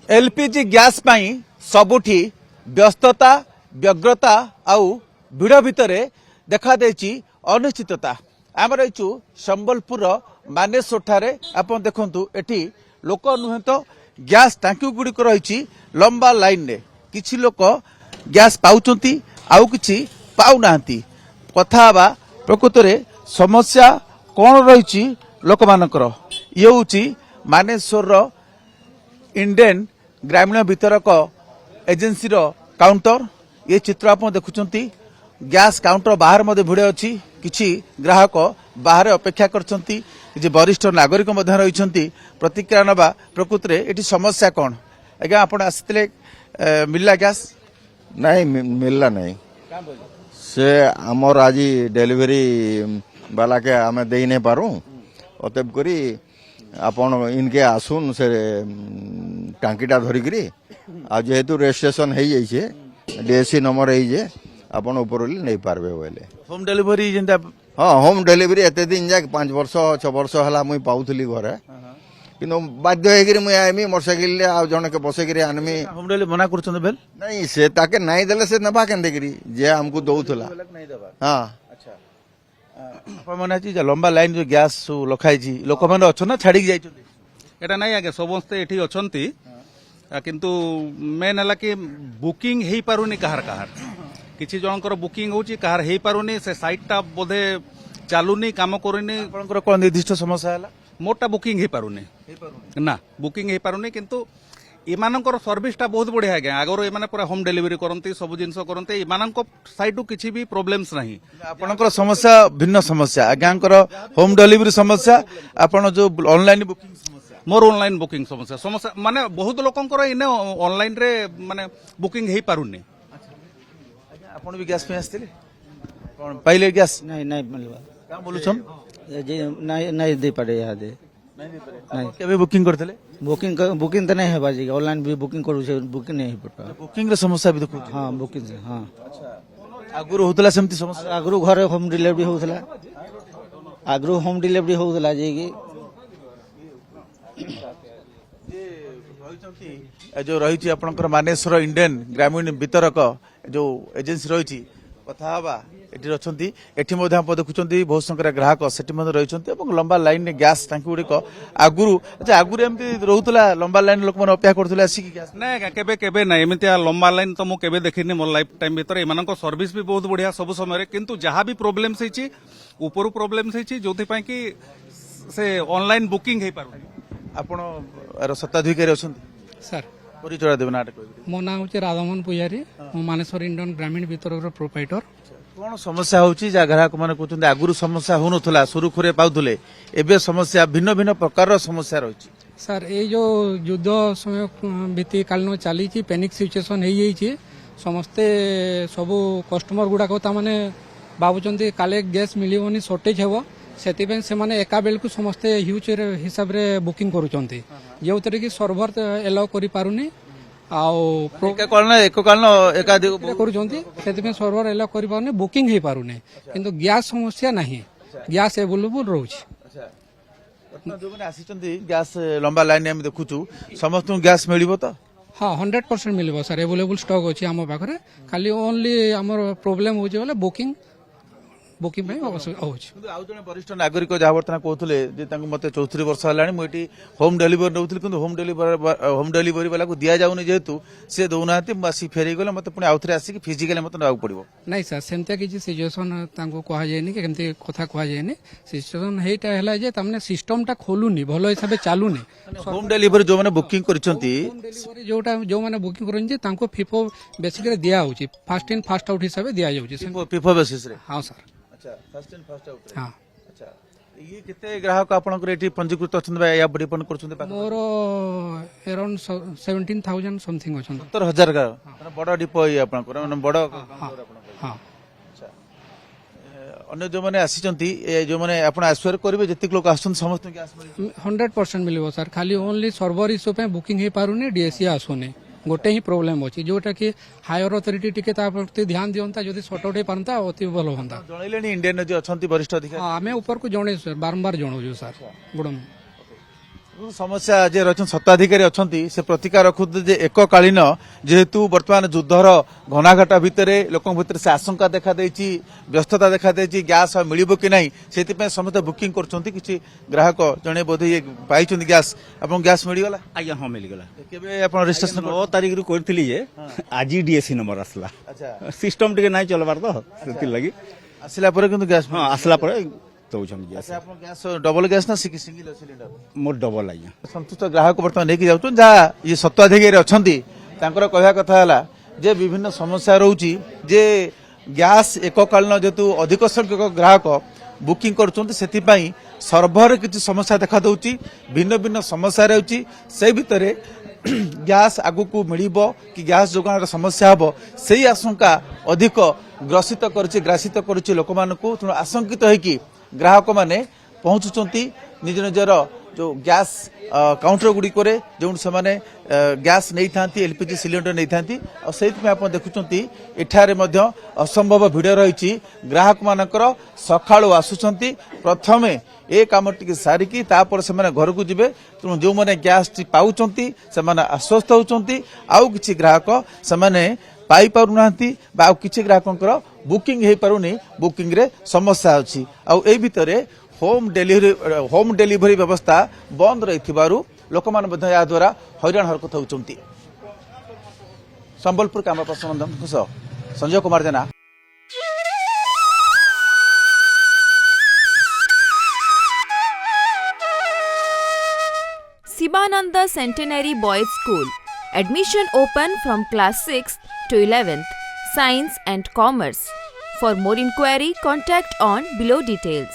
LPG gas पाई सबुठी व्यस्तता व्यग्रता आउ भिड़ भितर देखा देछि अनिश्चितता। आम रहीचु संबलपुर मानेश्वर ठारे आपण देखंतु एठी लोक नुहे तो गैस टांकी गुड़िक रही लंबा लाइन रे किछि लोक गैस पाउचंती आउ किछि पाउनांती। कथा बा प्रकृत रे समस्या कौन रही लोक मानकर ये हूँ मानेश्वर इंडियन ग्रामीण वितरक एजेंसी रो काउंटर। ये चित्र आप देखुंत गैस काउंटर बाहर मध्य भिड़ अच्छी किछि ग्राहक बाहर अपेक्षा करछंती। जे वरिष्ठ नागरिक मध्य रही प्रतिक्रिया नवा प्रकृत रे एटी समस्या कौन आज्ञा आप आसते मिलला गैस नहीं मिलला नहीं से आमर आज डेलीवरी वाला के आम दे नहीं पारू अतएव करी आपण इनके आसुन से टांकीटा धरिकी आ जेहेतु रजिस्ट्रेशन हो जाइए डीएससी नंबर है आपण ऊपर नहीं पारबे बोले होम डिलीवरी जेंता। हाँ होम डिलीवरी एते दिन जाक 5 वर्ष 6 वर्ष है मुई पाऊली घरे किंतु बाध्य होकर मुई आईमी मोटरसाइकिल आ जन के बसैक आनमी। होम डिलीवरी मना कर बेल नहीं से ताके नहीं देले से नबा केंदे करी जे हमको दउथला। हाँ अच्छा लंबा लाइन जो गैस लखाई लोक मैंने अच्छा ना छाड़ी एटा नहीं आगे समस्ते एठी अछंती किंतु मेन है कि बुकिंग हेई पारुनी कहार कहार किछि जनकर बुकिंग होची कहार हेई पारुनी से साइटटा बोधे चालुनी काम करूनी। आपनकर कोन निर्दिष्ट समस्या हला मोटा बुकिंग हेई पारुनी ना बुकिंग हेई पारुनी किंतु इमानकर सर्विसटा बहुत बढ़िया है आगर एमाने पूरा होम डिलीवरी करंती सब जिंस करंती इमानक साइड किछि भी प्रॉब्लम्स नहीं। आपनकर समस्या भिन्न समस्या आज्ञाकर होम डिलीवरी समस्या आपण जो ऑनलाइन बुकिंग समस्या मोर ऑनलाइन बुकिंग समस्या समस्या माने बहुत लोकंकर इने ऑनलाइन रे माने बुकिंग हेई पारुनी। आपण भी गैस पे आस्थिले कोन पहिले गैस नहीं नहीं मिलवा का बोलुछन जी नहीं नहीं दे पारे यहाँ दे नहीं केबे बुकिंग करथले बुकिंग तो नहीं है बाजी ऑनलाइन भी बुकिंग करू से बुकिंग नहीं हो पा बुकिंग रे समस्या भी देखु। हाँ बुकिंग से हाँ आगुर होतला सेमती समस्या आगरू घरे होम डिलीवरी होतला आगरू होम डिलीवरी होतला जे कि जो रही आपनकर मानेश्वर इंडियन ग्रामीण वितरक जो एजेंसी रही कथा हवा एठी रछंती एठी मध्ये आप देखुचंती बहुत संख्या ग्राहक सेठी मध्ये रहिचंती एवं लंबा लाइन ने गैस टांकी गुड़िक आगुरु अच्छा आगुरु एमती रहउतला लंबा लाइन लोक मन अपेक्षा करथले आसी गैस नहीं केबे केबे नहीं एमती लंबा लाइन तो मु केबे देखिनी मोर लाइफ टाइम भीतर एमानक सर्विस भी बहुत बढ़िया सब समय रे किंतु जहाँ भी प्रॉब्लम्स होईची ऊपर प्रॉब्लम्स होईची जोथि पई कि से ऑनलाइन बुकिंग हे पारु आपण आर सत्ताधिकारी अछंती सर परिचय देबे नाटक मो नाम हूँ राधामोहन पुजारी मो मानेश्वर इंडियन ग्रामीण वितरक प्रोपाइटर। कौन समस्या होची जा ग्राहक माने कहते आगुरु समस्या होनुथला सुरुखुरे पाउथले एबे समस्या भिन्न भिन्न प्रकार समस्या रही। सर ये जो युद्ध समय भीति कालीन चली पैनिक सिचुएसन हो जाइए समस्ते सबू कस्टमर गुड़ाक ताने भावुं काले गैस मिलनी सर्टेज हे से एका बेल को समस्ते ह्यूज हिसाब रे बुकिंग करुँच जो कि सर्भर एलाउ कर पारुनी सर्भर एलाउ कर पारुनी बुकिंग हो पारुनी किंतु गैस समस्या नहीं गैस एवेलेबल रोच जो गैस लंबा लाइन देखु समस्त गैस मिल तो हाँ 100% मिल सर एवेलेबल स्टॉक अच्छी आम पाखे खाली ओनली आम प्रोब्लेम हो बुकिंग बुकिंग जन वरिष्ठ नागरिक जहाँ बर्तमान कहते मत 64 वर्ष है मुझे होम डिलीवरी नौली कि होम डिलीवरी वाला को दि जाऊनी जेहेतु सी दौना आसी फेर गले मत पुणी आउ थे आसिक फिजिकाली मत ना पड़ो नहीं सर सेमती किसी सिचुएसन कहुए कि कथा कहुए सिचुएसन है सिस्टमटा खोलुनी भल हिसाब से चलुनी होम डिलीवरी जो मैंने बुकिंग जोटा जो मैंने बुकिंग कर फिफो बेसिक दिया फास्ट इन फास्ट आउट हिसाब से दि जाऊँगी फिफो बेसिस हाँ sir first in first out हाँ अच्छा ये कितने ग्राहक आपनकर एठी पंजीकृत अछन बा या डिपेंड करछन मोर अराउंड 17,000 समथिंग अछन 70,000 का बड़ा डिपो ये आपनकर माने बड़ा हां अच्छा अन्य जो माने आसीचंती जो माने आपण आश्वर करबे जतिक लोक आछन समस्त के आसमे 100% मिलबो सर खाली ओनली सर्वर इशू पे बुकिंग हे पारुनी डीएससी आसुनी गोटे ही प्रोब्लेम अच्छी जोटा कि हायर अथॉरिटी टिके प्रति ध्यान दियंता जदि सॉर्ट आउट हो पारंता अति भल होंता जनइलेनी इंडियन जो अछंती वरिष्ठ अधिकारी आमे ऊपर को जणे सर बारंबार जणौ सर गुडम ସମସ୍ୟା ଯେ ରହିଛନ୍ତି ସତ୍ତାଧିକାରୀ ଅଛନ୍ତି ସେ ପ୍ରତିକାର ରଖୁଛନ୍ତି ଯେ ଏକକାଳୀନ ଯେହେତୁ ବର୍ତ୍ତମାନ ଯୁଦ୍ଧର ଘନାଘାଟ ଭିତରେ ଲୋକଙ୍କ ଭିତରେ ସେ ଆଶଙ୍କା ଦେଖାଦେଇଛି, ବ୍ୟସ୍ତତା ଦେଖାଦେଇଛି, ଗ୍ୟାସ୍ ଆଉ ମିଳିବ କି ନାହିଁ ସେଥିପାଇଁ ସମସ୍ତେ ବୁକିଂ କରୁଛନ୍ତି। କିଛି ଗ୍ରାହକ ଜଣେ ବୋଧେ ଇଏ ପାଇଛନ୍ତି ଗ୍ୟାସ୍, ଆପଣଙ୍କୁ ଗ୍ୟାସ୍ ମିଳିଗଲା? ଆଜ୍ଞା ହଁ ମିଳିଗଲା। କେବେ ଆପଣ ରେଜିଷ୍ଟ୍ରେସନ 9 ତାରିଖରୁ କରିଥିଲି ଯେ ଆଜି ଡିଏସି ନମ୍ବର ଆସିଲା। ଆଚ୍ଛା, ସିଷ୍ଟମ ଟିକେ ନାଇଁ ଚଲବାର ତ ସେଥିଲାଗି ଆସିଲା ପରେ କିନ୍ତୁ ଗ୍ୟାସ୍ ହଁ ଆସିଲା ପରେ ଦଉଛନ୍ତି ଗ୍ୟାସ୍। ଆପଣ ଗ୍ୟାସ୍ ଡବଲ ଗ୍ୟାସ୍ ନା ସିଙ୍ଗଲ ସିଲିଣ୍ଡର? ମୋର ଡବଲ ଆଜ୍ଞା। ସନ୍ତୁଷ୍ଟ ଗ୍ରାହକ ବର୍ତ୍ତମାନ ନେଇକି ଯାଉଛନ୍ତି। ଯାହା ଇଏ ସତ୍ତ୍ୱାଧିକାରୀ ଅଛନ୍ତି ତାଙ୍କର କହିବା କଥା ହେଲା ଯେ ବିଭିନ୍ନ ସମସ୍ୟା ରହୁଛି ଯେ ଗ୍ୟାସ୍ ଏକକାଳୀନ ଯେହେତୁ ଅଧିକ ସଂଖ୍ୟକ ଗ୍ରାହକ ବୁକିଂ କରୁଛନ୍ତି ସେଥିପାଇଁ ସର୍ଭରରେ କିଛି ସମସ୍ୟା ଦେଖାଦେଉଛି, ଭିନ୍ନ ଭିନ୍ନ ସମସ୍ୟା ରହୁଛି। ସେଇ ଭିତରେ ଗ୍ୟାସ୍ ଆଗକୁ ମିଳିବ କି ଗ୍ୟାସ୍ ଯୋଗାଣର ସମସ୍ୟା ହେବ ସେଇ ଆଶଙ୍କା ଅଧିକ ଗ୍ରାସିତ କରୁଛି ଲୋକମାନଙ୍କୁ। ତେଣୁ ଆଶଙ୍କିତ ହେଇକି ଗ୍ରାହକମାନେ ପହଞ୍ଚୁଛନ୍ତି ନିଜ ନିଜର ଯେଉଁ ଗ୍ୟାସ୍ କାଉଣ୍ଟର ଗୁଡ଼ିକରେ ଯେଉଁଠି ସେମାନେ ଗ୍ୟାସ୍ ନେଇଥାନ୍ତି, ଏଲ୍ପିଜି ସିଲିଣ୍ଡର ନେଇଥାନ୍ତି। ଆଉ ସେଇଥିପାଇଁ ଆପଣ ଦେଖୁଛନ୍ତି ଏଠାରେ ମଧ୍ୟ ଅସମ୍ଭବ ଭିଡ଼ ରହିଛି। ଗ୍ରାହକମାନଙ୍କର ସକାଳୁ ଆସୁଛନ୍ତି, ପ୍ରଥମେ ଏ କାମ ଟିକେ ସାରିକି ତାପରେ ସେମାନେ ଘରକୁ ଯିବେ। ତେଣୁ ଯେଉଁମାନେ ଗ୍ୟାସ୍ଟି ପାଉଛନ୍ତି ସେମାନେ ଆଶ୍ୱସ୍ତ ହେଉଛନ୍ତି, ଆଉ କିଛି ଗ୍ରାହକ ସେମାନେ ପାଇପାରୁନାହାନ୍ତି ବା ଆଉ କିଛି ଗ୍ରାହକଙ୍କର ବୁକିଂ ହେଇପାରୁନି, ବୁକିଂରେ ସମସ୍ୟା ଅଛି। ଆଉ ଏଇ ଭିତରେ ହୋମ୍ ଡେଲିଭରି ବ୍ୟବସ୍ଥା ବନ୍ଦ ରହିଥିବାରୁ ଲୋକମାନେ ମଧ୍ୟ ଏହା ଦ୍ୱାରା ହଇରାଣ ହରକତ ହେଉଛନ୍ତି। ସମ୍ବଲପୁର କ୍ୟାମରା ପର୍ସନ ସହ Sanjay Kumar Jena. Sivananda Centenary Boys School. Admission open from class 6th to 11th. Science and Commerce. For more inquiry, contact on below details.